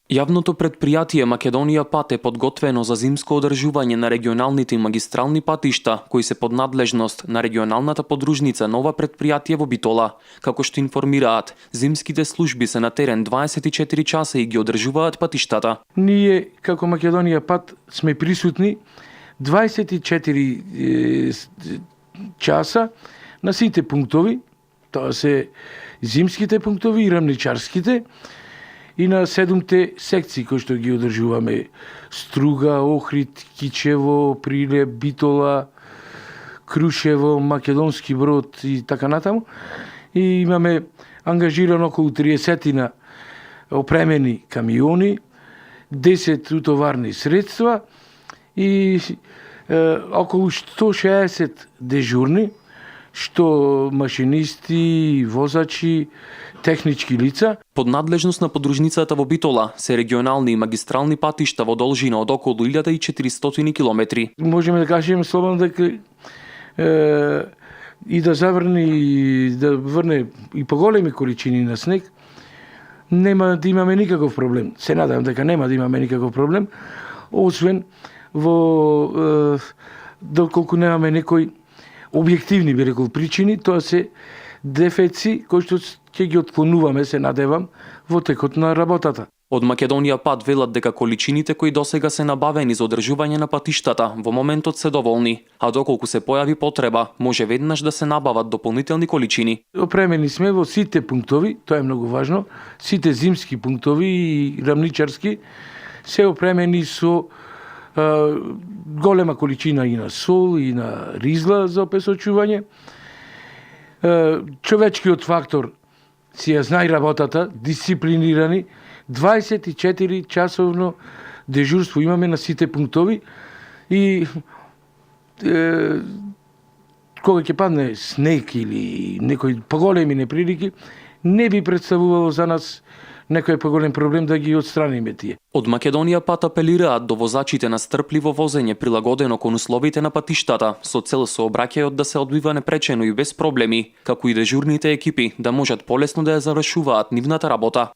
Јавното предпријатие Македонија Пат е подготвено за зимско одржување на регионалните и магистрални патишта, кои се под надлежност на регионалната подружница Нова предпријатие во Битола. Како што информираат, зимските служби се на терен 24 часа и ги одржуваат патиштата. Ние, како Македонија Пат, сме присутни 24 часа на сите пунктови, тоа се зимските пунктови и рамничарските, и на 7 секции кои што ги одржуваме: Струга, Охрид, Кичево, Прилеп, Битола, Крушево, Македонски Брод и така натаму. И имаме ангажирано околу 30 опремени камиони, 10 утоварни средства и околу 160 дежурни, што машинисти, возачи, технички лица. Под надлежност на подружницата во Битола се регионални и магистрални патишта во должина од околу 1400 километри. Можеме да кажеме слободно дека и да заврне и да врне и поголеми количини на снег, нема да имаме никаков проблем. Се надам дека нема да имаме никаков проблем, освен во доколку немаме некои објективни, би рекол, причини, тоа се дефеци кои што ќе ги отклонуваме, се надевам, во текот на работата. Од Македонија Пат велат дека количините кои досега се набавени за одржување на патиштата во моментот се доволни, а доколку се појави потреба, може веднаш да се набават дополнителни количини. Опремени сме во сите пунктови, тоа е многу важно, сите зимски пунктови и рамничарски се опремени со голема количина и на сол, и на ризла за опесочување. Човечкиот фактор си ја знае работата, дисциплинирани, 24 часовно дежурство имаме на сите пунктови и кога ќе падне снег или некои поголеми неприлики, не би представувало за нас некој поголем проблем да ги отстраниме тие. Од Македонија Пат апелираат до возачите на стрпливо возење прилагодено кон условите на патиштата, со цел сообраќајот да се одвива непречено и без проблеми, како и дежурните екипи да можат полесно да ја завршуваат нивната работа.